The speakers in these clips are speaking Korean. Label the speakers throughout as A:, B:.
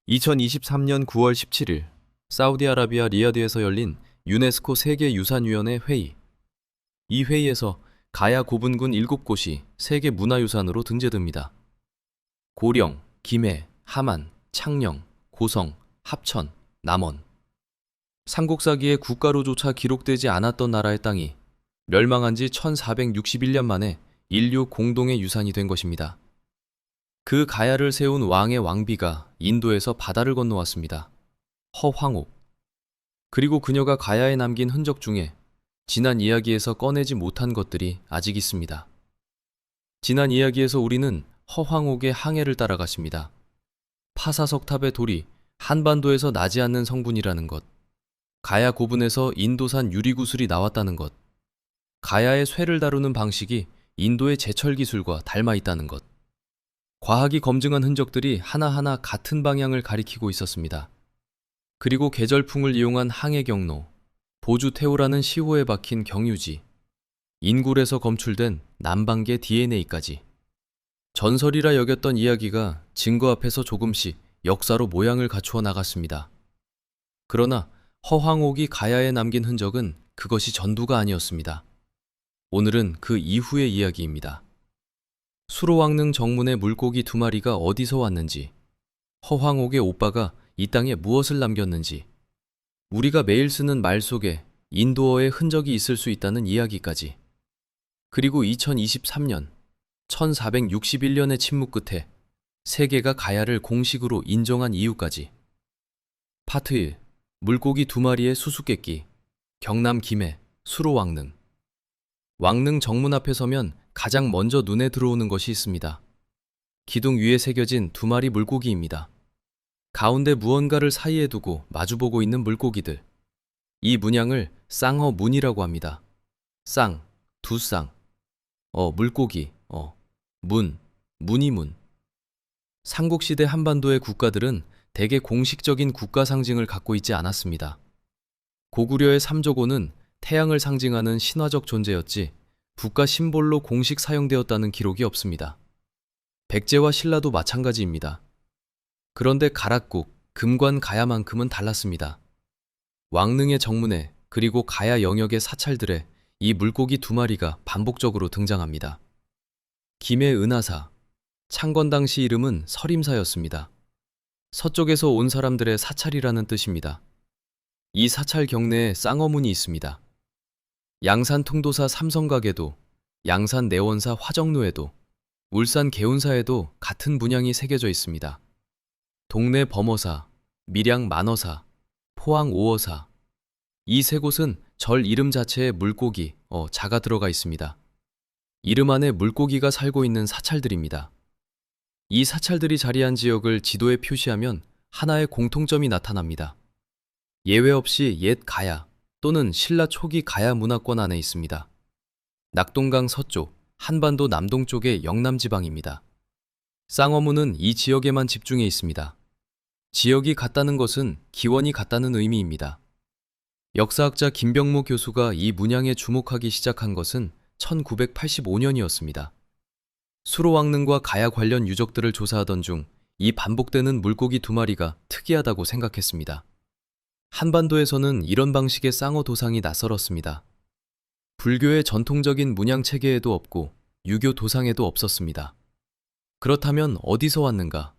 A: 2023년 9월 17일 사우디아라비아 리야드에서 열린 유네스코 세계유산위원회 회의. 이 회의에서 가야 고분군 7곳이 세계문화유산으로 등재됩니다. 고령, 김해, 함안, 창녕, 고성, 합천, 남원. 삼국사기에 국가로조차 기록되지 않았던 나라의 땅이 멸망한 지 1461년 만에 인류 공동의 유산이 된 것입니다. 그 가야를 세운 왕의 왕비가 인도에서 바다를 건너왔습니다. 허황옥. 그리고 그녀가 가야에 남긴 흔적 중에 지난 이야기에서 꺼내지 못한 것들이 아직 있습니다. 지난 이야기에서 우리는 허황옥의 항해를 따라갔습니다. 파사석탑의 돌이 한반도에서 나지 않는 성분이라는 것, 가야 고분에서 인도산 유리구슬이 나왔다는 것, 가야의 쇠를 다루는 방식이 인도의 제철 기술과 닮아 있다는 것, 과학이 검증한 흔적들이 하나하나 같은 방향을 가리키고 있었습니다. 그리고 계절풍을 이용한 항해 경로, 보주태우라는 시호에 박힌 경유지, 인굴에서 검출된 남방계 DNA까지. 전설이라 여겼던 이야기가 증거 앞에서 조금씩 역사로 모양을 갖추어 나갔습니다. 그러나 허황옥이 가야에 남긴 흔적은 그것이 전부가 아니었습니다. 오늘은 그 이후의 이야기입니다. 수로왕릉 정문의 물고기 2마리가 어디서 왔는지, 허황옥의 오빠가 이 땅에 무엇을 남겼는지, 우리가 매일 쓰는 말 속에 인도어의 흔적이 있을 수 있다는 이야기까지, 그리고 2023년, 1461년의 침묵 끝에 세계가 가야를 공식으로 인정한 이유까지. 파트 1. 물고기 2마리의 수수께끼. 경남 김해 수로왕릉. 왕릉 정문 앞에 서면 가장 먼저 눈에 들어오는 것이 있습니다. 기둥 위에 새겨진 2마리 물고기입니다. 가운데 무언가를 사이에 두고 마주보고 있는 물고기들. 이 문양을 쌍어문이라고 합니다. 쌍, 2쌍. 물고기, 무늬문. 삼국시대 한반도의 국가들은 대개 공식적인 국가 상징을 갖고 있지 않았습니다. 고구려의 삼조고는 태양을 상징하는 신화적 존재였지 국가 심볼로 공식 사용되었다는 기록이 없습니다. 백제와 신라도 마찬가지입니다. 그런데 가락국, 금관 가야만큼은 달랐습니다. 왕릉의 정문에 그리고 가야 영역의 사찰들에 이 물고기 2마리가 반복적으로 등장합니다. 김해 은하사, 창건 당시 이름은 설임사였습니다. 서쪽에서 온 사람들의 사찰이라는 뜻입니다. 이 사찰 경내에 쌍어문이 있습니다. 양산 통도사 삼성각에도, 양산 내원사 화정루에도, 울산 개운사에도 같은 문양이 새겨져 있습니다. 동래 범어사, 밀양 만어사, 포항 오어사. 이 세 곳은 절 이름 자체에 물고기, 자가 들어가 있습니다. 이름 안에 물고기가 살고 있는 사찰들입니다. 이 사찰들이 자리한 지역을 지도에 표시하면 하나의 공통점이 나타납니다. 예외 없이 옛 가야 또는 신라 초기 가야 문화권 안에 있습니다. 낙동강 서쪽, 한반도 남동쪽의 영남지방입니다. 쌍어문은 이 지역에만 집중해 있습니다. 지역이 같다는 것은 기원이 같다는 의미입니다. 역사학자 김병무 교수가 이 문양에 주목하기 시작한 것은 1985년이었습니다. 수로왕릉과 가야 관련 유적들을 조사하던 중 이 반복되는 물고기 2마리가 특이하다고 생각했습니다. 한반도에서는 이런 방식의 쌍어 도상이 낯설었습니다. 불교의 전통적인 문양 체계에도 없고 유교 도상에도 없었습니다. 그렇다면 어디서 왔는가?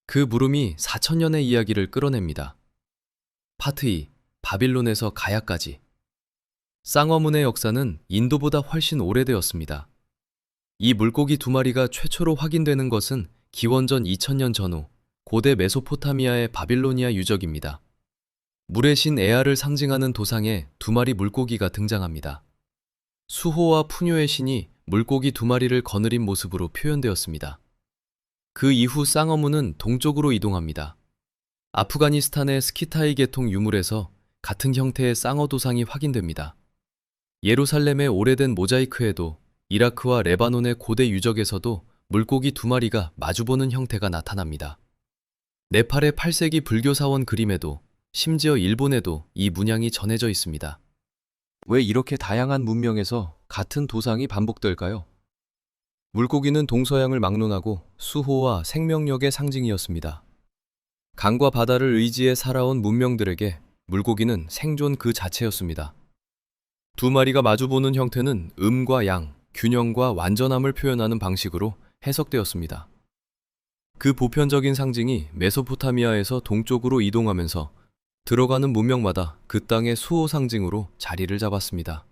A: 그 물음이 4000년의 이야기를 끌어냅니다. 파트 2. 바빌론에서 가야까지. 쌍어문의 역사는 인도보다 훨씬 오래되었습니다. 이 물고기 2마리가 최초로 확인되는 것은 기원전 2000년 전후 고대 메소포타미아의 바빌로니아 유적입니다. 물의 신 에아를 상징하는 도상에 2마리 물고기가 등장합니다. 수호와 푸뇨의 신이 물고기 2마리를 거느린 모습으로 표현되었습니다. 그 이후 쌍어문은 동쪽으로 이동합니다. 아프가니스탄의 스키타이 계통 유물에서 같은 형태의 쌍어 도상이 확인됩니다. 예루살렘의 오래된 모자이크에도, 이라크와 레바논의 고대 유적에서도 물고기 2마리가 마주보는 형태가 나타납니다. 네팔의 8세기 불교 사원 그림에도, 심지어 일본에도 이 문양이 전해져 있습니다. 왜 이렇게 다양한 문명에서 같은 도상이 반복될까요? 물고기는 동서양을 막론하고 수호와 생명력의 상징이었습니다. 강과 바다를 의지해 살아온 문명들에게 물고기는 생존 그 자체였습니다. 두 마리가 마주보는 형태는 음과 양, 균형과 완전함을 표현하는 방식으로 해석되었습니다. 그 보편적인 상징이 메소포타미아에서 동쪽으로 이동하면서 들어가는 문명마다 그 땅의 수호 상징으로 자리를 잡았습니다.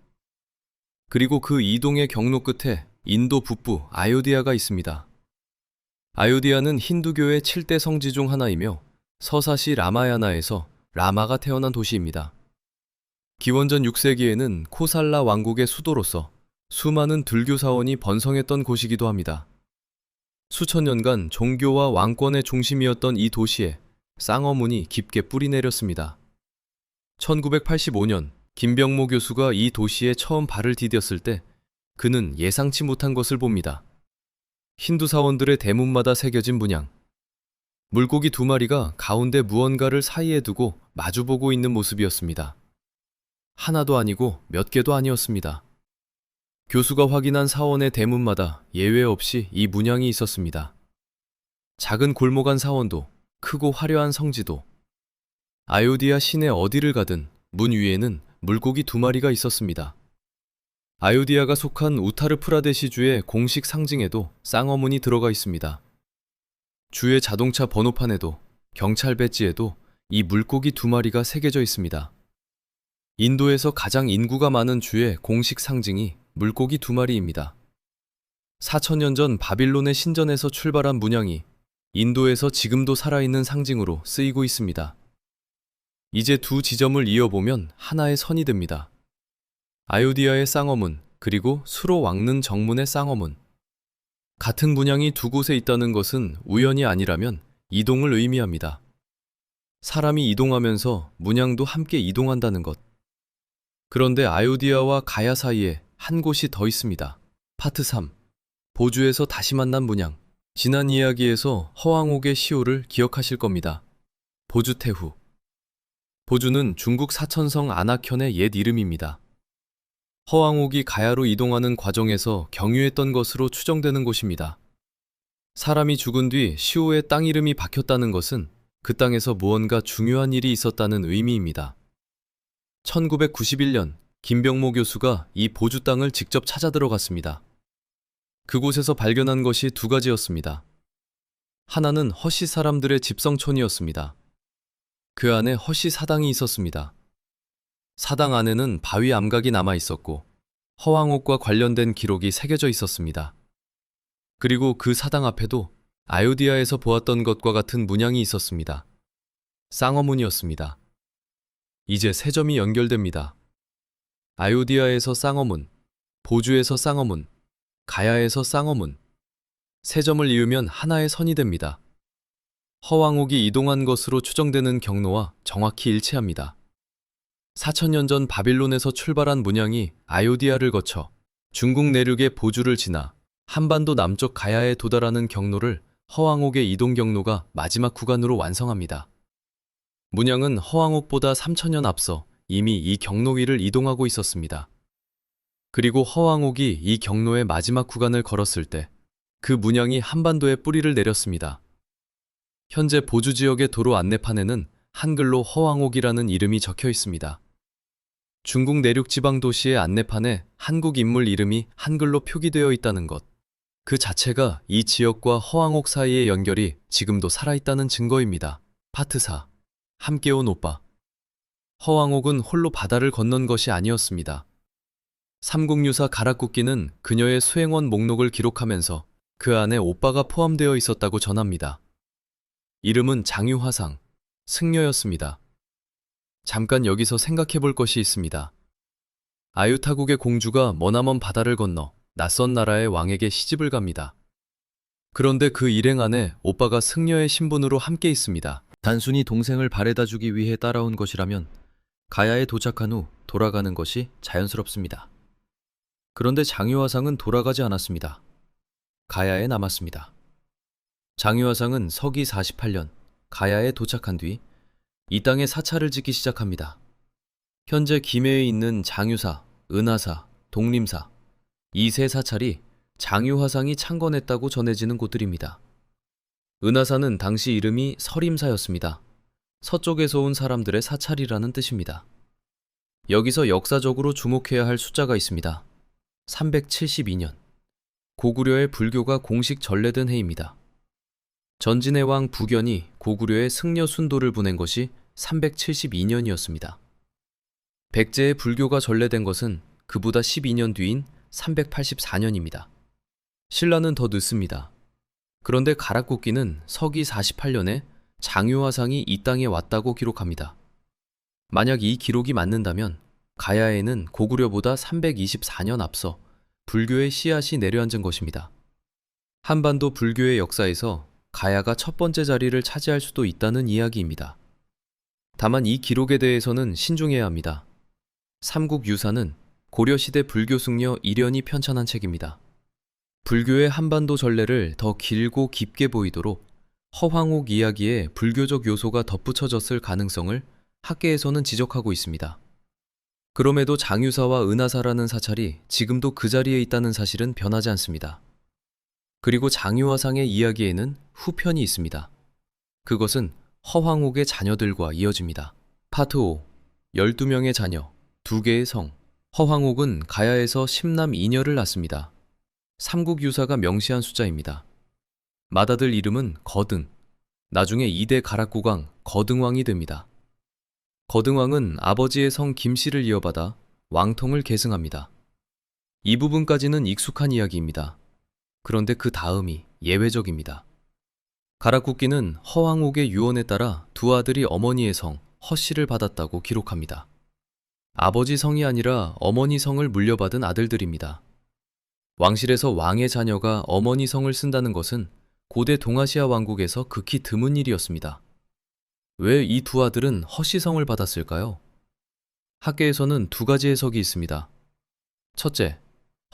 A: 그리고 그 이동의 경로 끝에 인도 북부 아요디아가 있습니다. 아요디아는 힌두교의 7대 성지 중 하나이며 서사시 라마야나에서 라마가 태어난 도시입니다. 기원전 6세기에는 코살라 왕국의 수도로서 수많은 들교 사원이 번성했던 곳이기도 합니다. 수천 년간 종교와 왕권의 중심이었던 이 도시에 쌍어문이 깊게 뿌리내렸습니다. 1985년 김병모 교수가 이 도시에 처음 발을 디뎠을 때 그는 예상치 못한 것을 봅니다. 힌두 사원들의 대문마다 새겨진 문양. 물고기 두 마리가 가운데 무언가를 사이에 두고 마주보고 있는 모습이었습니다. 하나도 아니고 몇 개도 아니었습니다. 교수가 확인한 사원의 대문마다 예외 없이 이 문양이 있었습니다. 작은 골목 안 사원도, 크고 화려한 성지도, 아요디아 시내 어디를 가든 문 위에는 물고기 두 마리가 있었습니다. 아요디아가 속한 우타르 프라데시주의 공식 상징에도 쌍어문이 들어가 있습니다. 주의 자동차 번호판에도 경찰 배지에도 이 물고기 두 마리가 새겨져 있습니다. 인도에서 가장 인구가 많은 주의 공식 상징이 물고기 두 마리입니다. 4천년 전 바빌론의 신전에서 출발한 문양이 인도에서 지금도 살아있는 상징으로 쓰이고 있습니다. 이제 두 지점을 이어보면 하나의 선이 됩니다. 아요디아의 쌍어문, 그리고 수로 왁는 정문의 쌍어문. 같은 문양이 두 곳에 있다는 것은 우연이 아니라면 이동을 의미합니다. 사람이 이동하면서 문양도 함께 이동한다는 것. 그런데 아요디아와 가야 사이에 한 곳이 더 있습니다. 파트 3. 보주에서 다시 만난 문양. 지난 이야기에서 허왕옥의 시호를 기억하실 겁니다. 보주태후. 보주는 중국 사천성 안악현의 옛 이름입니다. 허왕옥이 가야로 이동하는 과정에서 경유했던 것으로 추정되는 곳입니다. 사람이 죽은 뒤 시호의 땅 이름이 박혔다는 것은 그 땅에서 무언가 중요한 일이 있었다는 의미입니다. 1991년 김병모 교수가 이 보주 땅을 직접 찾아 들어갔습니다. 그곳에서 발견한 것이 두 가지였습니다. 하나는 허씨 사람들의 집성촌이었습니다. 그 안에 허씨 사당이 있었습니다. 사당 안에는 바위 암각이 남아 있었고 허왕옥과 관련된 기록이 새겨져 있었습니다. 그리고 그 사당 앞에도 아요디아에서 보았던 것과 같은 문양이 있었습니다. 쌍어문이었습니다. 이제 세 점이 연결됩니다. 아요디아에서 쌍어문, 보주에서 쌍어문, 가야에서 쌍어문. 세 점을 이으면 하나의 선이 됩니다. 허왕옥이 이동한 것으로 추정되는 경로와 정확히 일치합니다. 4천년 전 바빌론에서 출발한 문양이 아요디아를 거쳐 중국 내륙의 보주를 지나 한반도 남쪽 가야에 도달하는 경로를 허왕옥의 이동 경로가 마지막 구간으로 완성합니다. 문양은 허왕옥보다 3천년 앞서 이미 이 경로 위를 이동하고 있었습니다. 그리고 허왕옥이 이 경로의 마지막 구간을 걸었을 때 그 문양이 한반도에 뿌리를 내렸습니다. 현재 보주 지역의 도로 안내판에는 한글로 허왕옥이라는 이름이 적혀 있습니다. 중국 내륙 지방 도시의 안내판에 한국 인물 이름이 한글로 표기되어 있다는 것. 그 자체가 이 지역과 허왕옥 사이의 연결이 지금도 살아있다는 증거입니다. 파트 4. 함께 온 오빠. 허왕옥은 홀로 바다를 건넌 것이 아니었습니다. 삼국유사 가락국기는 그녀의 수행원 목록을 기록하면서 그 안에 오빠가 포함되어 있었다고 전합니다. 이름은 장유화상, 승려였습니다. 잠깐 여기서 생각해 볼 것이 있습니다. 아유타국의 공주가 머나먼 바다를 건너 낯선 나라의 왕에게 시집을 갑니다. 그런데 그 일행 안에 오빠가 승려의 신분으로 함께 있습니다. 단순히 동생을 바래다 주기 위해 따라온 것이라면 가야에 도착한 후 돌아가는 것이 자연스럽습니다. 그런데 장유화상은 돌아가지 않았습니다. 가야에 남았습니다. 장유화상은 서기 48년 가야에 도착한 뒤 이 땅에 사찰을 짓기 시작합니다. 현재 김해에 있는 장유사, 은하사, 독림사 이 세 사찰이 장유화상이 창건했다고 전해지는 곳들입니다. 은하사는 당시 이름이 서림사였습니다. 서쪽에서 온 사람들의 사찰이라는 뜻입니다. 여기서 역사적으로 주목해야 할 숫자가 있습니다. 372년. 고구려의 불교가 공식 전래된 해입니다. 전진의 왕 부견이 고구려에 승려 순도를 보낸 것이 372년이었습니다. 백제의 불교가 전래된 것은 그보다 12년 뒤인 384년입니다. 신라는 더 늦습니다. 그런데 가락국기는 서기 48년에 장유화상이 이 땅에 왔다고 기록합니다. 만약 이 기록이 맞는다면 가야에는 고구려보다 324년 앞서 불교의 씨앗이 내려앉은 것입니다. 한반도 불교의 역사에서 가야가 첫 번째 자리를 차지할 수도 있다는 이야기입니다. 다만 이 기록에 대해서는 신중해야 합니다. 삼국유사는 고려시대 불교 승려 이련이 편찬한 책입니다. 불교의 한반도 전래를 더 길고 깊게 보이도록 허황옥 이야기에 불교적 요소가 덧붙여졌을 가능성을 학계에서는 지적하고 있습니다. 그럼에도 장유사와 은하사라는 사찰이 지금도 그 자리에 있다는 사실은 변하지 않습니다. 그리고 장유화상의 이야기에는 후편이 있습니다. 그것은 허황옥의 자녀들과 이어집니다. 파트 5. 12명의 자녀, 2개의 성. 허황옥은 가야에서 10남 2녀를 낳습니다. 삼국유사가 명시한 숫자입니다. 맏아들 이름은 거등, 나중에 2대 가락국왕 거등왕이 됩니다. 거등왕은 아버지의 성 김씨를 이어받아 왕통을 계승합니다. 이 부분까지는 익숙한 이야기입니다. 그런데 그 다음이 예외적입니다. 가락국기는 허황옥의 유언에 따라 두 아들이 어머니의 성 허씨를 받았다고 기록합니다. 아버지 성이 아니라 어머니 성을 물려받은 아들들입니다. 왕실에서 왕의 자녀가 어머니 성을 쓴다는 것은 고대 동아시아 왕국에서 극히 드문 일이었습니다. 왜 이 두 아들은 허씨성을 받았을까요? 학계에서는 두 가지 해석이 있습니다. 첫째,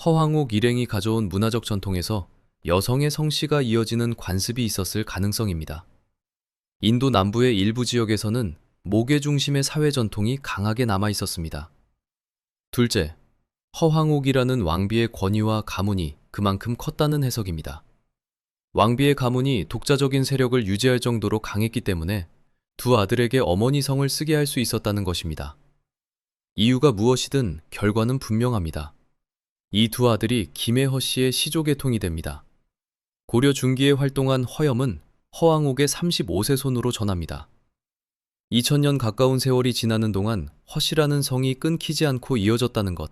A: 허황옥 일행이 가져온 문화적 전통에서 여성의 성씨가 이어지는 관습이 있었을 가능성입니다. 인도 남부의 일부 지역에서는 목의 중심의 사회 전통이 강하게 남아 있었습니다. 둘째, 허황옥이라는 왕비의 권위와 가문이 그만큼 컸다는 해석입니다. 왕비의 가문이 독자적인 세력을 유지할 정도로 강했기 때문에 두 아들에게 어머니 성을 쓰게 할 수 있었다는 것입니다. 이유가 무엇이든 결과는 분명합니다. 이 두 아들이 김해허 씨의 시조계통이 됩니다. 고려 중기에 활동한 허염은 허황옥의 35세 손으로 전합니다. 2000년 가까운 세월이 지나는 동안 허씨라는 성이 끊기지 않고 이어졌다는 것.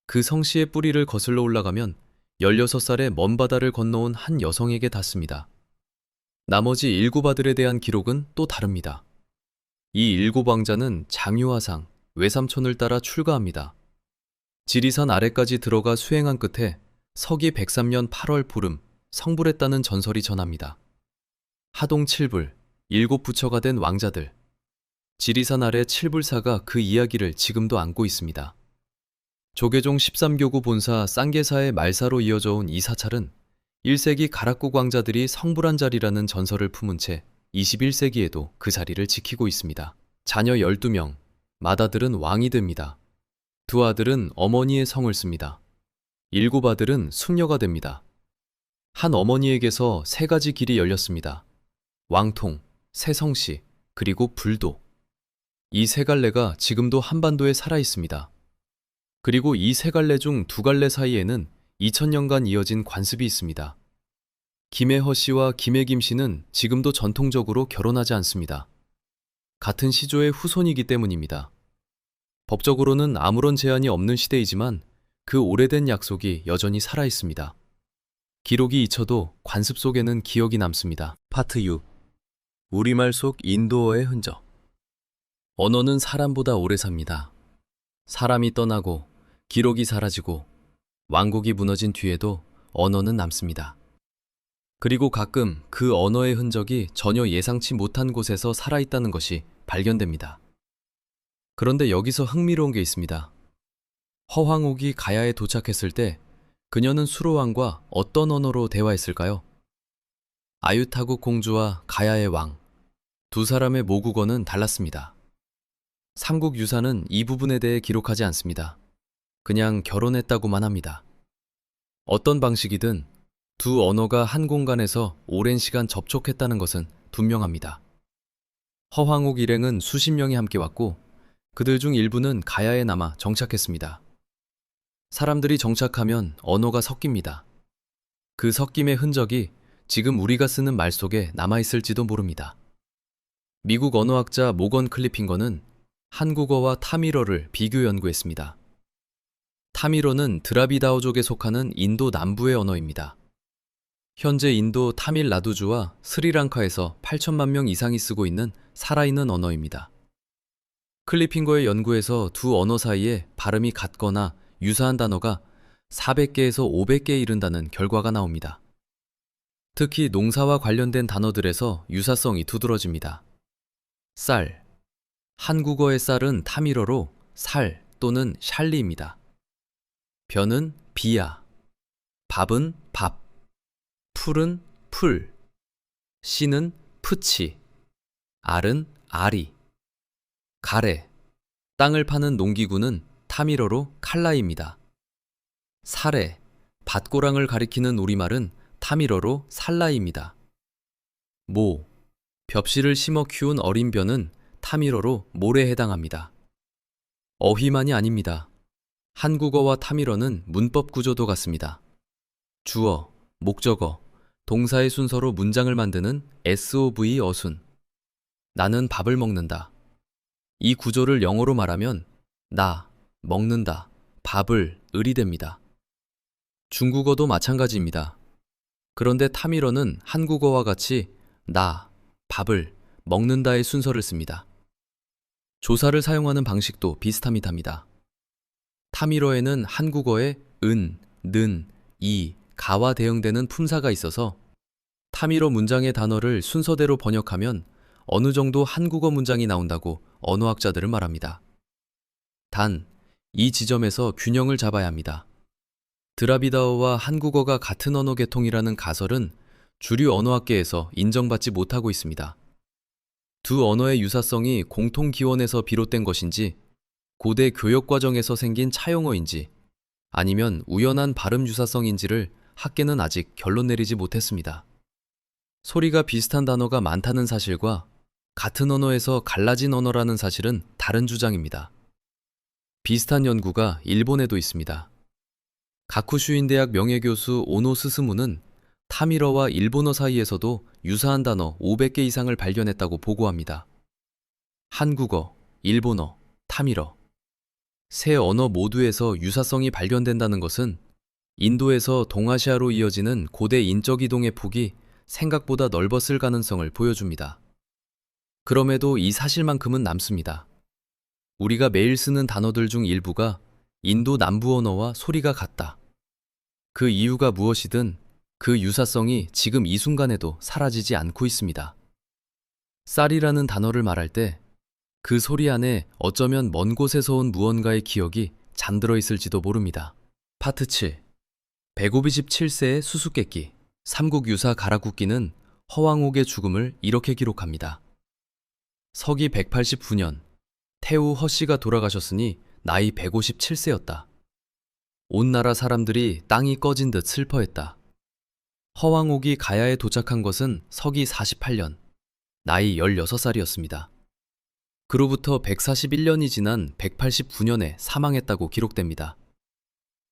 A: 그 성씨의 뿌리를 거슬러 올라가면 16살에 먼 바다를 건너온 한 여성에게 닿습니다. 나머지 7아들에 대한 기록은 또 다릅니다. 이 7왕자는 장유화상, 외삼촌을 따라 출가합니다. 지리산 아래까지 들어가 수행한 끝에 서기 103년 8월 보름 성불했다는 전설이 전합니다. 하동 7불, 7부처가 된 왕자들. 지리산 아래 7불사가 그 이야기를 지금도 안고 있습니다. 조계종 13교구 본사 쌍계사의 말사로 이어져 온 이 사찰은 1세기 가락국 왕자들이 성불한 자리라는 전설을 품은 채 21세기에도 그 자리를 지키고 있습니다. 자녀 12명, 맏아들은 왕이 됩니다. 두 아들은 어머니의 성을 씁니다. 7아들은 숙녀가 됩니다. 한 어머니에게서 3가지 길이 열렸습니다. 왕통, 세성씨, 그리고 불도. 이 3갈래가 지금도 한반도에 살아 있습니다. 그리고 이 3갈래 중 2갈래 사이에는 2000년간 이어진 관습이 있습니다. 김해허 씨와 김해김 씨는 지금도 전통적으로 결혼하지 않습니다. 같은 시조의 후손이기 때문입니다. 법적으로는 아무런 제한이 없는 시대이지만 그 오래된 약속이 여전히 살아 있습니다. 기록이 잊혀도 관습 속에는 기억이 남습니다. 파트 6. 우리말 속 인도어의 흔적. 언어는 사람보다 오래 삽니다. 사람이 떠나고 기록이 사라지고 왕국이 무너진 뒤에도 언어는 남습니다. 그리고 가끔 그 언어의 흔적이 전혀 예상치 못한 곳에서 살아있다는 것이 발견됩니다. 그런데 여기서 흥미로운 게 있습니다. 허황옥이 가야에 도착했을 때 그녀는 수로왕과 어떤 언어로 대화했을까요? 아유타국 공주와 가야의 왕, 두 사람의 모국어는 달랐습니다. 삼국유사는 이 부분에 대해 기록하지 않습니다. 그냥 결혼했다고만 합니다. 어떤 방식이든 두 언어가 한 공간에서 오랜 시간 접촉했다는 것은 분명합니다. 허황옥 일행은 수십 명이 함께 왔고 그들 중 일부는 가야에 남아 정착했습니다. 사람들이 정착하면 언어가 섞입니다. 그 섞임의 흔적이 지금 우리가 쓰는 말 속에 남아있을지도 모릅니다. 미국 언어학자 모건 클리핑거는 한국어와 타밀어를 비교 연구했습니다. 타밀어는 드라비다오족에 속하는 인도 남부의 언어입니다. 현재 인도 타밀나두주와 스리랑카에서 8천만 명 이상이 쓰고 있는 살아있는 언어입니다. 클리핑거의 연구에서 두 언어 사이에 발음이 같거나 유사한 단어가 400개에서 500개에 이른다는 결과가 나옵니다. 특히 농사와 관련된 단어들에서 유사성이 두드러집니다. 쌀. 한국어의 쌀은 타밀어로 살 또는 샬리입니다. 변은 비야. 밥은 밥. 풀은 풀. 씨는 푸치. 알은 아리. 가래. 땅을 파는 농기구는 타밀어로 칼라입니다. 사레. 밭고랑을 가리키는 우리말은 타밀어로 살라입니다. 모. 벽실을 심어 키운 어린 벼는 타밀어로 모래에 해당합니다. 어휘만이 아닙니다. 한국어와 타밀어는 문법 구조도 같습니다. 주어, 목적어, 동사의 순서로 문장을 만드는 SOV 어순. 나는 밥을 먹는다. 이 구조를 영어로 말하면 나, 먹는다, 밥을 을이 됩니다. 중국어도 마찬가지입니다. 그런데 타밀어는 한국어와 같이 나, 밥을 먹는다의 순서를 씁니다. 조사를 사용하는 방식도 비슷합니다. 타밀어에는 한국어에 은, 는, 이, 가와 대응되는 품사가 있어서 타밀어 문장의 단어를 순서대로 번역하면 어느 정도 한국어 문장이 나온다고 언어학자들은 말합니다. 단, 이 지점에서 균형을 잡아야 합니다. 드라비다어와 한국어가 같은 언어 계통이라는 가설은 주류 언어학계에서 인정받지 못하고 있습니다. 두 언어의 유사성이 공통 기원에서 비롯된 것인지, 고대 교역 과정에서 생긴 차용어인지, 아니면 우연한 발음 유사성인지를 학계는 아직 결론 내리지 못했습니다. 소리가 비슷한 단어가 많다는 사실과 같은 언어에서 갈라진 언어라는 사실은 다른 주장입니다. 비슷한 연구가 일본에도 있습니다. 가쿠슈인 대학 명예교수 오노 스스무는 타밀어와 일본어 사이에서도 유사한 단어 500개 이상을 발견했다고 보고합니다. 한국어, 일본어, 타밀어. 세 언어 모두에서 유사성이 발견된다는 것은 인도에서 동아시아로 이어지는 고대 인적 이동의 폭이 생각보다 넓었을 가능성을 보여줍니다. 그럼에도 이 사실만큼은 남습니다. 우리가 매일 쓰는 단어들 중 일부가 인도 남부 언어와 소리가 같다. 그 이유가 무엇이든 그 유사성이 지금 이 순간에도 사라지지 않고 있습니다. 쌀이라는 단어를 말할 때 그 소리 안에 어쩌면 먼 곳에서 온 무언가의 기억이 잠들어 있을지도 모릅니다. 파트 7. 157세의 수수께끼. 삼국유사 가라쿠끼는 허왕옥의 죽음을 이렇게 기록합니다. 서기 189년 태후 허씨가 돌아가셨으니 나이 157세였다. 온 나라 사람들이 땅이 꺼진 듯 슬퍼했다. 허왕옥이 가야에 도착한 것은 서기 48년, 나이 16살이었습니다. 그로부터 141년이 지난 189년에 사망했다고 기록됩니다.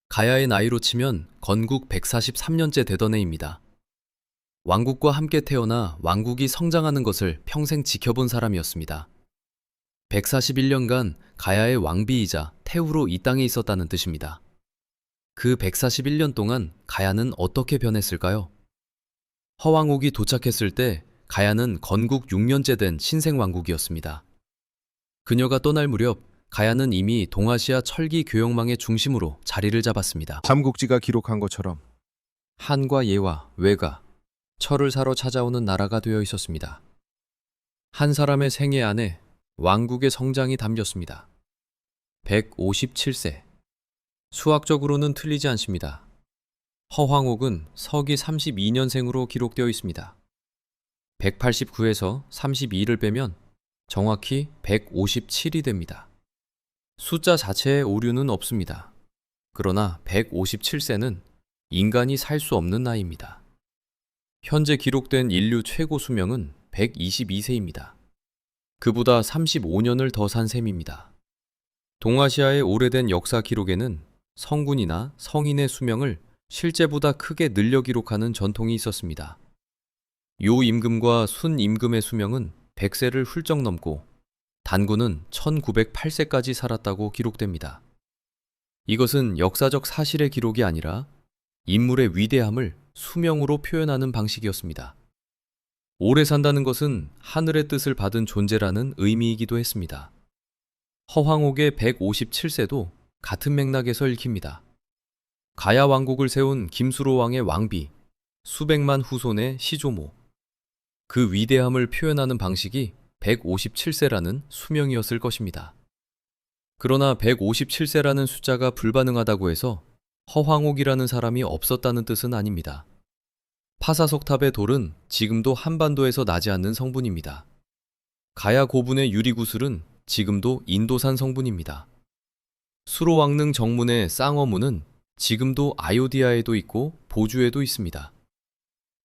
A: 가야의 나이로 치면 건국 143년째 되던 해입니다. 왕국과 함께 태어나 왕국이 성장하는 것을 평생 지켜본 사람이었습니다. 141년간 가야의 왕비이자 태후로 이 땅에 있었다는 뜻입니다. 그 141년 동안 가야는 어떻게 변했을까요? 허왕옥이 도착했을 때 가야는 건국 6년째 된 신생왕국이었습니다. 그녀가 떠날 무렵 가야는 이미 동아시아 철기 교역망의 중심으로 자리를 잡았습니다.
B: 삼국지가 기록한 것처럼
A: 한과 예와 외가 철을 사러 찾아오는 나라가 되어 있었습니다. 한 사람의 생애 안에 왕국의 성장이 담겼습니다. 157세. 수학적으로는 틀리지 않습니다. 허황옥은 서기 32년생으로 기록되어 있습니다. 189에서 32를 빼면 정확히 157이 됩니다. 숫자 자체에 오류는 없습니다. 그러나 157세는 인간이 살 수 없는 나이입니다. 현재 기록된 인류 최고 수명은 122세입니다. 그보다 35년을 더 산 셈입니다. 동아시아의 오래된 역사 기록에는 성군이나 성인의 수명을 실제보다 크게 늘려 기록하는 전통이 있었습니다. 요임금과 순임금의 수명은 100세를 훌쩍 넘고 단군은 1908세까지 살았다고 기록됩니다. 이것은 역사적 사실의 기록이 아니라 인물의 위대함을 수명으로 표현하는 방식이었습니다. 오래 산다는 것은 하늘의 뜻을 받은 존재라는 의미이기도 했습니다. 허황옥의 157세도 같은 맥락에서 읽힙니다. 가야 왕국을 세운 김수로 왕의 왕비, 수백만 후손의 시조모. 그 위대함을 표현하는 방식이 157세라는 수명이었을 것입니다. 그러나 157세라는 숫자가 불가능하다고 해서 허황옥이라는 사람이 없었다는 뜻은 아닙니다. 파사석탑의 돌은 지금도 한반도에서 나지 않는 성분입니다. 가야 고분의 유리구슬은 지금도 인도산 성분입니다. 수로왕릉 정문의 쌍어문은 지금도 아요디아에도 있고 보주에도 있습니다.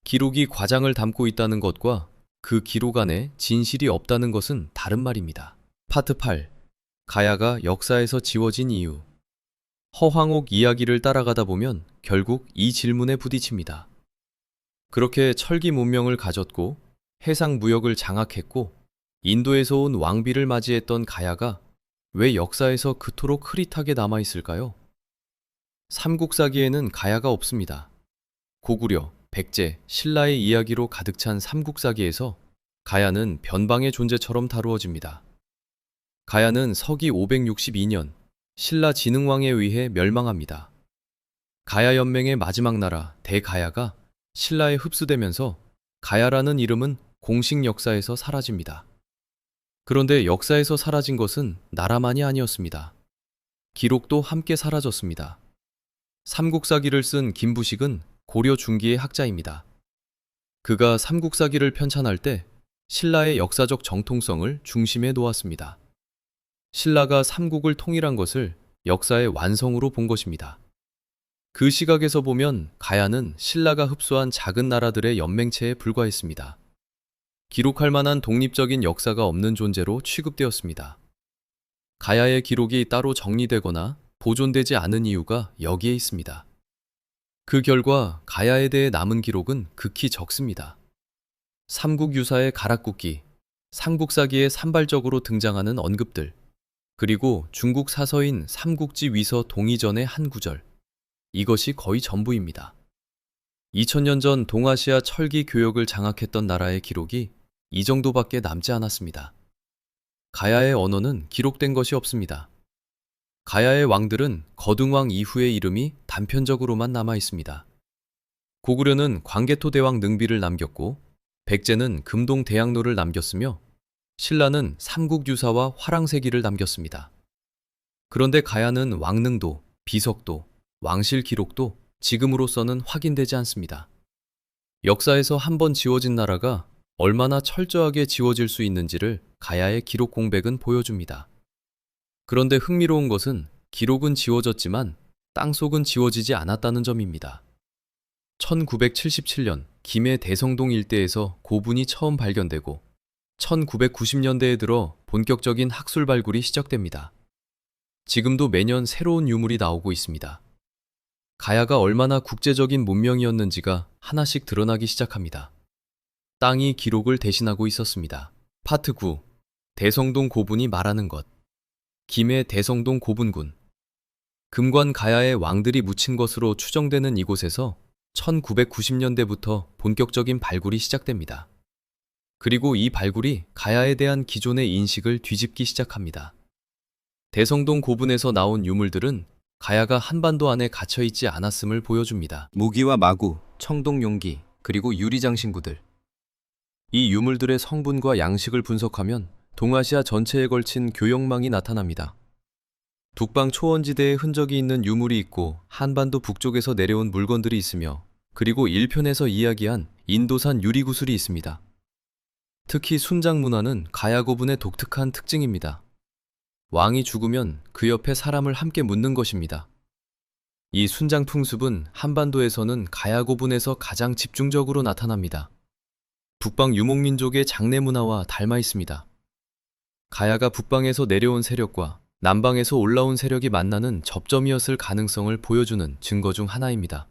A: 기록이 과장을 담고 있다는 것과 그 기록 안에 진실이 없다는 것은 다른 말입니다. 파트 8. 가야가 역사에서 지워진 이유. 허황옥 이야기를 따라가다 보면 결국 이 질문에 부딪힙니다. 그렇게 철기 문명을 가졌고 해상 무역을 장악했고 인도에서 온 왕비를 맞이했던 가야가 왜 역사에서 그토록 흐릿하게 남아있을까요? 삼국사기에는 가야가 없습니다. 고구려, 백제, 신라의 이야기로 가득 찬 삼국사기에서 가야는 변방의 존재처럼 다루어집니다. 가야는 서기 562년 신라 진흥왕에 의해 멸망합니다. 가야 연맹의 마지막 나라 대가야가 신라에 흡수되면서 가야라는 이름은 공식 역사에서 사라집니다. 그런데 역사에서 사라진 것은 나라만이 아니었습니다. 기록도 함께 사라졌습니다. 삼국사기를 쓴 김부식은 고려 중기의 학자입니다. 그가 삼국사기를 편찬할 때 신라의 역사적 정통성을 중심에 놓았습니다. 신라가 삼국을 통일한 것을 역사의 완성으로 본 것입니다. 그 시각에서 보면 가야는 신라가 흡수한 작은 나라들의 연맹체에 불과했습니다. 기록할 만한 독립적인 역사가 없는 존재로 취급되었습니다. 가야의 기록이 따로 정리되거나 보존되지 않은 이유가 여기에 있습니다. 그 결과 가야에 대해 남은 기록은 극히 적습니다. 삼국유사의 가락국기, 삼국사기에 산발적으로 등장하는 언급들, 그리고 중국 사서인 삼국지 위서 동의전의 한 구절, 이것이 거의 전부입니다. 2000년 전 동아시아 철기 교역을 장악했던 나라의 기록이 이 정도밖에 남지 않았습니다. 가야의 언어는 기록된 것이 없습니다. 가야의 왕들은 거등왕 이후의 이름이 단편적으로만 남아 있습니다. 고구려는 광개토 대왕 능비를 남겼고 백제는 금동 대학로를 남겼으며 신라는 삼국유사와 화랑세기를 남겼습니다. 그런데 가야는 왕릉도, 비석도, 왕실 기록도 지금으로서는 확인되지 않습니다. 역사에서 한번 지워진 나라가 얼마나 철저하게 지워질 수 있는지를 가야의 기록 공백은 보여줍니다. 그런데 흥미로운 것은 기록은 지워졌지만 땅속은 지워지지 않았다는 점입니다. 1977년 김해 대성동 일대에서 고분이 처음 발견되고 1990년대에 들어 본격적인 학술 발굴이 시작됩니다. 지금도 매년 새로운 유물이 나오고 있습니다. 가야가 얼마나 국제적인 문명이었는지가 하나씩 드러나기 시작합니다. 땅이 기록을 대신하고 있었습니다. 파트 9. 대성동 고분이 말하는 것. 김해 대성동 고분군. 금관 가야의 왕들이 묻힌 것으로 추정되는 이곳에서 1990년대부터 본격적인 발굴이 시작됩니다. 그리고 이 발굴이 가야에 대한 기존의 인식을 뒤집기 시작합니다. 대성동 고분에서 나온 유물들은 가야가 한반도 안에 갇혀있지 않았음을 보여줍니다. 무기와 마구, 청동 용기, 그리고 유리장신구들. 이 유물들의 성분과 양식을 분석하면 동아시아 전체에 걸친 교역망이 나타납니다. 북방 초원지대에 흔적이 있는 유물이 있고 한반도 북쪽에서 내려온 물건들이 있으며 그리고 1편에서 이야기한 인도산 유리구슬이 있습니다. 특히 순장 문화는 가야 고분의 독특한 특징입니다. 왕이 죽으면 그 옆에 사람을 함께 묻는 것입니다. 이 순장풍습은 한반도에서는 가야 고분에서 가장 집중적으로 나타납니다. 북방 유목민족의 장례 문화와 닮아 있습니다. 가야가 북방에서 내려온 세력과 남방에서 올라온 세력이 만나는 접점이었을 가능성을 보여주는 증거 중 하나입니다.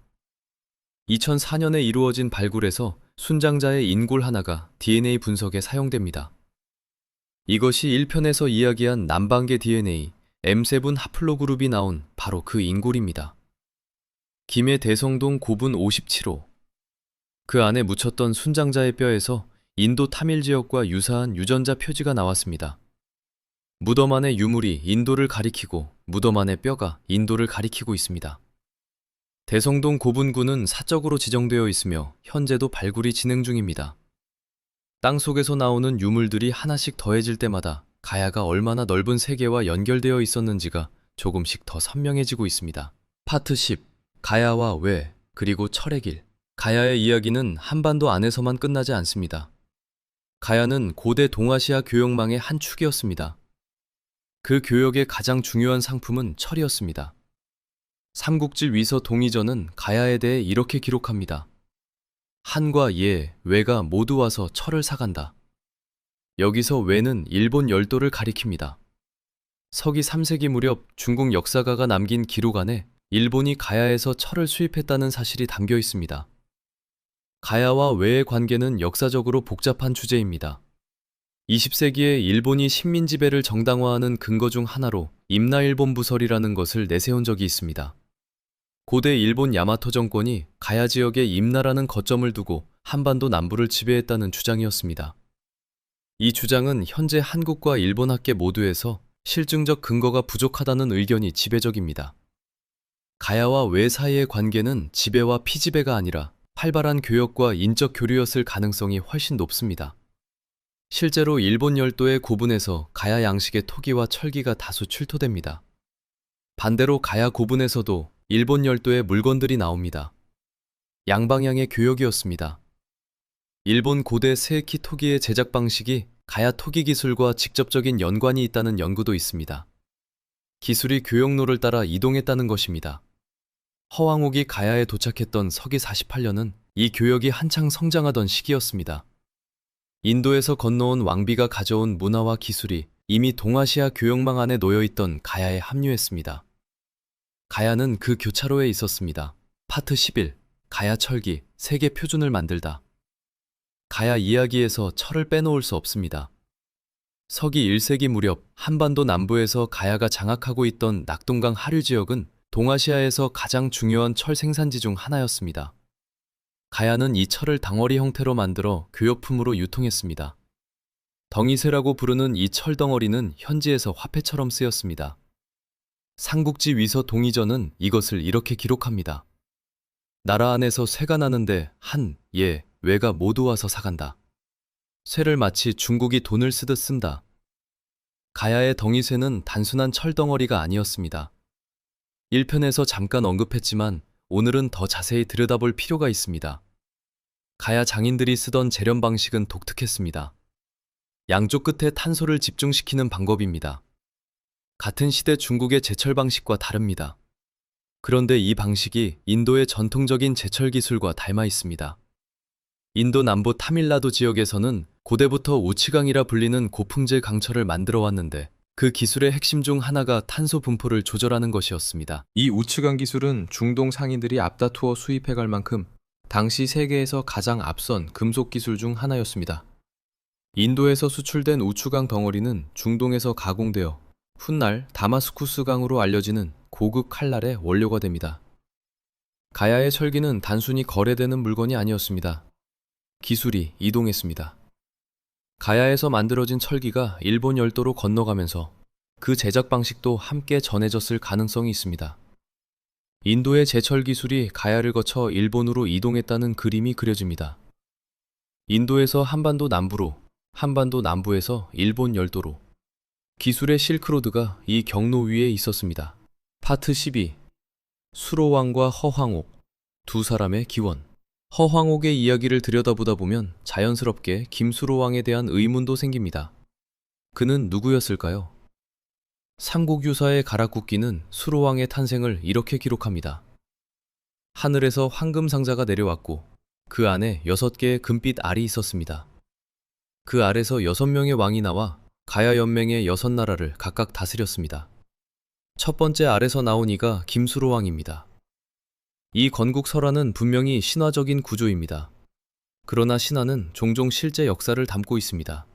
A: 2004년에 이루어진 발굴에서 순장자의 인골 하나가 DNA 분석에 사용됩니다. 이것이 1편에서 이야기한 남방계 DNA, M7 하플로그룹이 나온 바로 그 인골입니다. 김해 대성동 고분 57호. 그 안에 묻혔던 순장자의 뼈에서 인도 타밀 지역과 유사한 유전자 표지가 나왔습니다. 무덤 안의 유물이 인도를 가리키고 무덤 안의 뼈가 인도를 가리키고 있습니다. 대성동 고분군은 사적으로 지정되어 있으며 현재도 발굴이 진행 중입니다. 땅속에서 나오는 유물들이 하나씩 더해질 때마다 가야가 얼마나 넓은 세계와 연결되어 있었는지가 조금씩 더 선명해지고 있습니다. 파트 10. 가야와 외, 그리고 철의 길. 가야의 이야기는 한반도 안에서만 끝나지 않습니다. 가야는 고대 동아시아 교역망의 한 축이었습니다. 그 교역의 가장 중요한 상품은 철이었습니다. 삼국지 위서 동의전은 가야에 대해 이렇게 기록합니다. 한과 예, 외가 모두 와서 철을 사간다. 여기서 외는 일본 열도를 가리킵니다. 서기 3세기 무렵 중국 역사가가 남긴 기록 안에 일본이 가야에서 철을 수입했다는 사실이 담겨 있습니다. 가야와 외의 관계는 역사적으로 복잡한 주제입니다. 20세기에 일본이 식민 지배를 정당화하는 근거 중 하나로 임나일본 부설이라는 것을 내세운 적이 있습니다. 고대 일본 야마토 정권이 가야 지역에 임나라는 거점을 두고 한반도 남부를 지배했다는 주장이었습니다. 이 주장은 현재 한국과 일본 학계 모두에서 실증적 근거가 부족하다는 의견이 지배적입니다. 가야와 외 사이의 관계는 지배와 피지배가 아니라 활발한 교역과 인적 교류였을 가능성이 훨씬 높습니다. 실제로 일본 열도의 고분에서 가야 양식의 토기와 철기가 다수 출토됩니다. 반대로 가야 고분에서도 일본 열도의 물건들이 나옵니다. 양방향의 교역이었습니다. 일본 고대 세키 토기의 제작 방식이 가야 토기 기술과 직접적인 연관이 있다는 연구도 있습니다. 기술이 교역로를 따라 이동했다는 것입니다. 허왕옥이 가야에 도착했던 서기 48년은 이 교역이 한창 성장하던 시기였습니다. 인도에서 건너온 왕비가 가져온 문화와 기술이 이미 동아시아 교역망 안에 놓여있던 가야에 합류했습니다. 가야는 그 교차로에 있었습니다. 파트 11. 가야 철기, 세계 표준을 만들다. 가야 이야기에서 철을 빼놓을 수 없습니다. 서기 1세기 무렵 한반도 남부에서 가야가 장악하고 있던 낙동강 하류 지역은 동아시아에서 가장 중요한 철 생산지 중 하나였습니다. 가야는 이 철을 덩어리 형태로 만들어 교역품으로 유통했습니다. 덩이쇠라고 부르는 이 철 덩어리는 현지에서 화폐처럼 쓰였습니다. 삼국지 위서 동의전은 이것을 이렇게 기록합니다. 나라 안에서 쇠가 나는데 한, 예, 외가 모두 와서 사간다. 쇠를 마치 중국이 돈을 쓰듯 쓴다. 가야의 덩이쇠는 단순한 철 덩어리가 아니었습니다. 1편에서 잠깐 언급했지만 오늘은 더 자세히 들여다볼 필요가 있습니다. 가야 장인들이 쓰던 재련 방식은 독특했습니다. 양쪽 끝에 탄소를 집중시키는 방법입니다. 같은 시대 중국의 제철 방식과 다릅니다. 그런데 이 방식이 인도의 전통적인 제철 기술과 닮아 있습니다. 인도 남부 타밀나두 지역에서는 고대부터 우치강이라 불리는 고품질 강철을 만들어 왔는데 그 기술의 핵심 중 하나가 탄소 분포를 조절하는 것이었습니다. 이 우측강 기술은 중동 상인들이 앞다투어 수입해갈 만큼 당시 세계에서 가장 앞선 금속 기술 중 하나였습니다. 인도에서 수출된 우측강 덩어리는 중동에서 가공되어 훗날 다마스쿠스강으로 알려지는 고급 칼날의 원료가 됩니다. 가야의 철기는 단순히 거래되는 물건이 아니었습니다. 기술이 이동했습니다. 가야에서 만들어진 철기가 일본 열도로 건너가면서 그 제작 방식도 함께 전해졌을 가능성이 있습니다. 인도의 제철 기술이 가야를 거쳐 일본으로 이동했다는 그림이 그려집니다. 인도에서 한반도 남부로, 한반도 남부에서 일본 열도로. 기술의 실크로드가 이 경로 위에 있었습니다. 파트 12. 수로왕과 허황옥, 두 사람의 기원. 허황옥의 이야기를 들여다보다 보면 자연스럽게 김수로왕에 대한 의문도 생깁니다. 그는 누구였을까요? 삼국유사의 가락국기는 수로왕의 탄생을 이렇게 기록합니다. 하늘에서 황금 상자가 내려왔고 그 안에 6개의 금빛 알이 있었습니다. 그 알에서 6명의 왕이 나와 가야 연맹의 6나라를 각각 다스렸습니다. 첫 번째 알에서 나온 이가 김수로 왕입니다. 이 건국 설화는 분명히 신화적인 구조입니다. 그러나 신화는 종종 실제 역사를 담고 있습니다.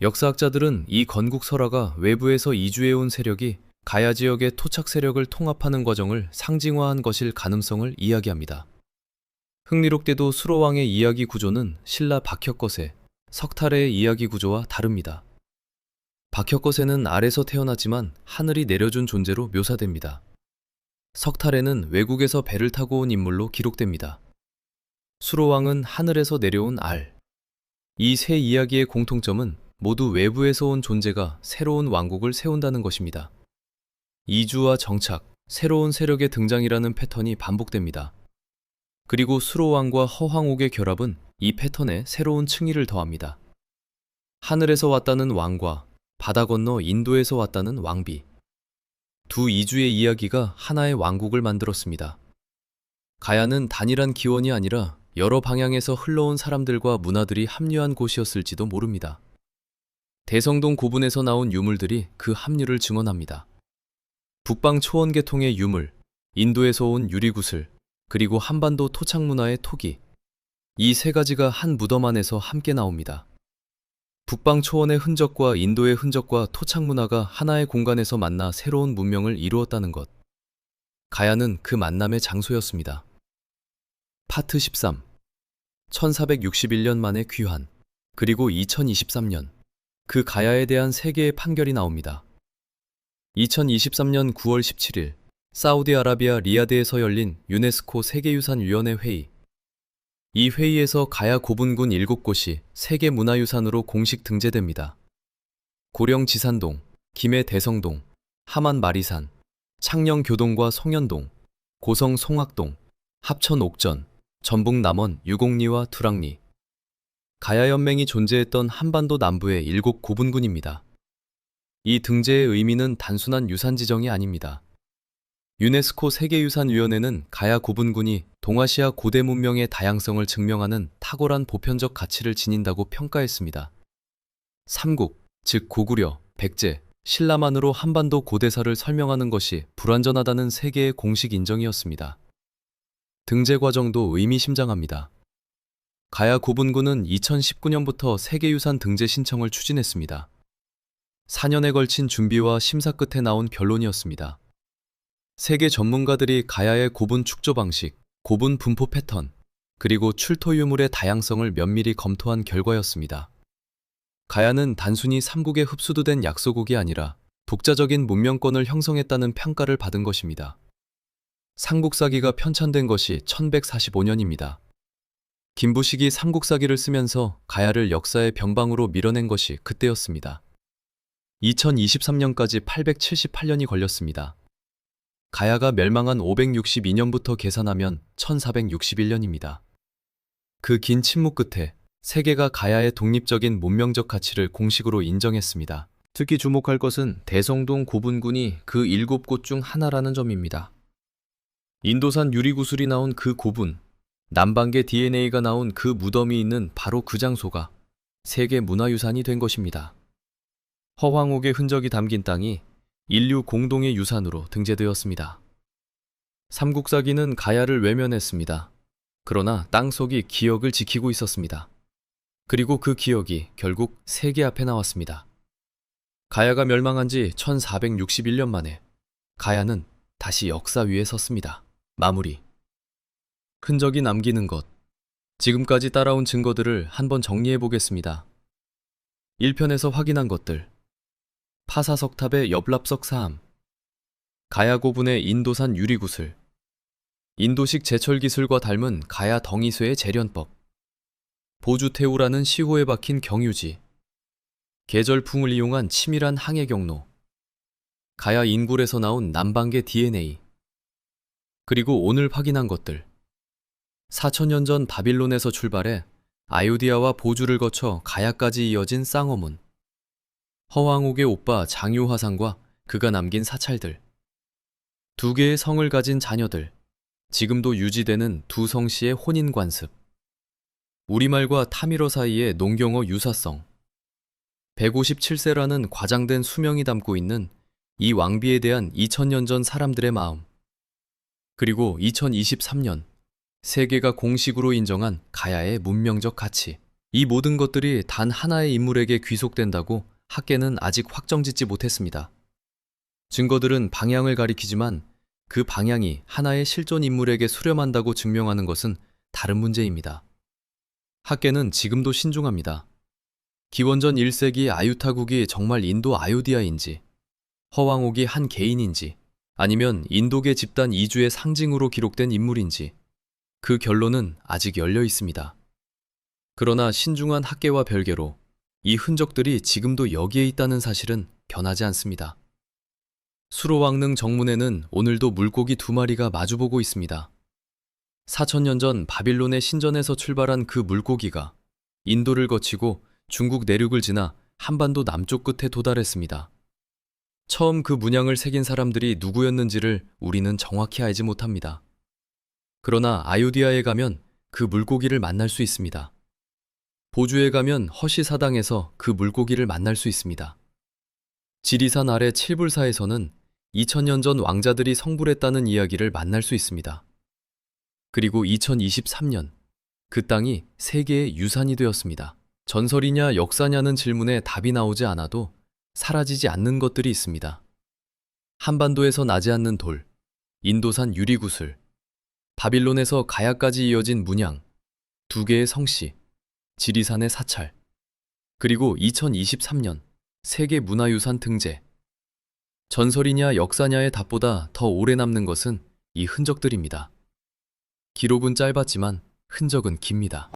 A: 역사학자들은 이 건국 설화가 외부에서 이주해온 세력이 가야 지역의 토착 세력을 통합하는 과정을 상징화한 것일 가능성을 이야기합니다. 흥미롭게도 수로왕의 이야기 구조는 신라 박혁거세, 석탈의 이야기 구조와 다릅니다. 박혁거세는 알에서 태어났지만 하늘이 내려준 존재로 묘사됩니다. 석탈에는 외국에서 배를 타고 온 인물로 기록됩니다. 수로왕은 하늘에서 내려온 알. 이 세 이야기의 공통점은 모두 외부에서 온 존재가 새로운 왕국을 세운다는 것입니다. 이주와 정착, 새로운 세력의 등장이라는 패턴이 반복됩니다. 그리고 수로왕과 허황옥의 결합은 이 패턴에 새로운 층위를 더합니다. 하늘에서 왔다는 왕과 바다 건너 인도에서 왔다는 왕비. 두 이주의 이야기가 하나의 왕국을 만들었습니다. 가야는 단일한 기원이 아니라 여러 방향에서 흘러온 사람들과 문화들이 합류한 곳이었을지도 모릅니다. 대성동 고분에서 나온 유물들이 그 합류를 증언합니다. 북방 초원계통의 유물, 인도에서 온 유리구슬, 그리고 한반도 토착문화의 토기. 이 세 가지가 한 무덤 안에서 함께 나옵니다. 북방 초원의 흔적과 인도의 흔적과 토착문화가 하나의 공간에서 만나 새로운 문명을 이루었다는 것. 가야는 그 만남의 장소였습니다. 파트 13. 1461년 만의 귀환, 그리고 2023년. 그 가야에 대한 세계의 판결이 나옵니다. 2023년 9월 17일, 사우디아라비아 리야드에서 열린 유네스코 세계유산위원회 회의. 이 회의에서 가야 고분군 7곳이 세계문화유산으로 공식 등재됩니다. 고령 지산동, 김해 대성동, 함안 마리산, 창녕 교동과 송현동, 고성 송악동, 합천 옥전, 전북 남원 유곡리와 두락리. 가야 연맹이 존재했던 한반도 남부의 7고분군입니다. 이 등재의 의미는 단순한 유산 지정이 아닙니다. 유네스코 세계유산위원회는 가야 고분군이 동아시아 고대 문명의 다양성을 증명하는 탁월한 보편적 가치를 지닌다고 평가했습니다. 삼국, 즉 고구려, 백제, 신라만으로 한반도 고대사를 설명하는 것이 불완전하다는 세계의 공식 인정이었습니다. 등재 과정도 의미심장합니다. 가야 고분군은 2019년부터 세계유산 등재 신청을 추진했습니다. 4년에 걸친 준비와 심사 끝에 나온 결론이었습니다. 세계 전문가들이 가야의 고분 축조 방식, 고분 분포 패턴, 그리고 출토 유물의 다양성을 면밀히 검토한 결과였습니다. 가야는 단순히 삼국에 흡수된 약소국이 아니라 독자적인 문명권을 형성했다는 평가를 받은 것입니다. 삼국사기가 편찬된 것이 1145년입니다. 김부식이 삼국사기를 쓰면서 가야를 역사의 변방으로 밀어낸 것이 그때였습니다. 2023년까지 878년이 걸렸습니다. 가야가 멸망한 562년부터 계산하면 1461년입니다. 그 긴 침묵 끝에 세계가 가야의 독립적인 문명적 가치를 공식으로 인정했습니다. 특히 주목할 것은 대성동 고분군이 그 7곳 중 하나라는 점입니다. 인도산 유리구슬이 나온 그 고분, 남방계 DNA가 나온 그 무덤이 있는 바로 그 장소가 세계 문화유산이 된 것입니다. 허황옥의 흔적이 담긴 땅이 인류 공동의 유산으로 등재되었습니다. 삼국사기는 가야를 외면했습니다. 그러나 땅속이 기억을 지키고 있었습니다. 그리고 그 기억이 결국 세계 앞에 나왔습니다. 가야가 멸망한 지 1461년 만에 가야는 다시 역사 위에 섰습니다. 마무리. 흔적이 남기는 것. 지금까지 따라온 증거들을 한번 정리해 보겠습니다. 1편에서 확인한 것들. 파사석탑의 옆랍석 사암, 가야 고분의 인도산 유리구슬, 인도식 제철 기술과 닮은 가야 덩이쇠의 재련법, 보주태우라는 시호에 박힌 경유지, 계절풍을 이용한 치밀한 항해 경로, 가야 인굴에서 나온 남방계 DNA, 그리고 오늘 확인한 것들. 4000년 전 바빌론에서 출발해 아유디아와 보주를 거쳐 가야까지 이어진 쌍어문, 허황옥의 오빠 장유화상과 그가 남긴 사찰들, 2개의 성을 가진 자녀들, 지금도 유지되는 두 성씨의 혼인 관습, 우리말과 타밀어 사이의 농경어 유사성, 157세라는 과장된 수명이 담고 있는 이 왕비에 대한 2000년 전 사람들의 마음, 그리고 2023년 세계가 공식으로 인정한 가야의 문명적 가치, 이 모든 것들이 단 하나의 인물에게 귀속된다고 학계는 아직 확정짓지 못했습니다. 증거들은 방향을 가리키지만 그 방향이 하나의 실존 인물에게 수렴한다고 증명하는 것은 다른 문제입니다. 학계는 지금도 신중합니다. 기원전 1세기 아유타국이 정말 인도 아유디아인지, 허왕옥이 한 개인인지, 아니면 인도계 집단 이주의 상징으로 기록된 인물인지, 그 결론은 아직 열려 있습니다. 그러나 신중한 학계와 별개로 이 흔적들이 지금도 여기에 있다는 사실은 변하지 않습니다. 수로왕릉 정문에는 오늘도 물고기 2마리가 마주보고 있습니다. 4000년 전 바빌론의 신전에서 출발한 그 물고기가 인도를 거치고 중국 내륙을 지나 한반도 남쪽 끝에 도달했습니다. 처음 그 문양을 새긴 사람들이 누구였는지를 우리는 정확히 알지 못합니다. 그러나 아유디아에 가면 그 물고기를 만날 수 있습니다. 보주에 가면 허시사당에서 그 물고기를 만날 수 있습니다. 지리산 아래 칠불사에서는 2000년 전 왕자들이 성불했다는 이야기를 만날 수 있습니다. 그리고 2023년 그 땅이 세계의 유산이 되었습니다. 전설이냐 역사냐는 질문에 답이 나오지 않아도 사라지지 않는 것들이 있습니다. 한반도에서 나지 않는 돌, 인도산 유리구슬, 바빌론에서 가야까지 이어진 문양, 2개의 성씨, 지리산의 사찰, 그리고 2023년 세계문화유산 등재. 전설이냐 역사냐의 답보다 더 오래 남는 것은 이 흔적들입니다. 기록은 짧았지만 흔적은 깁니다.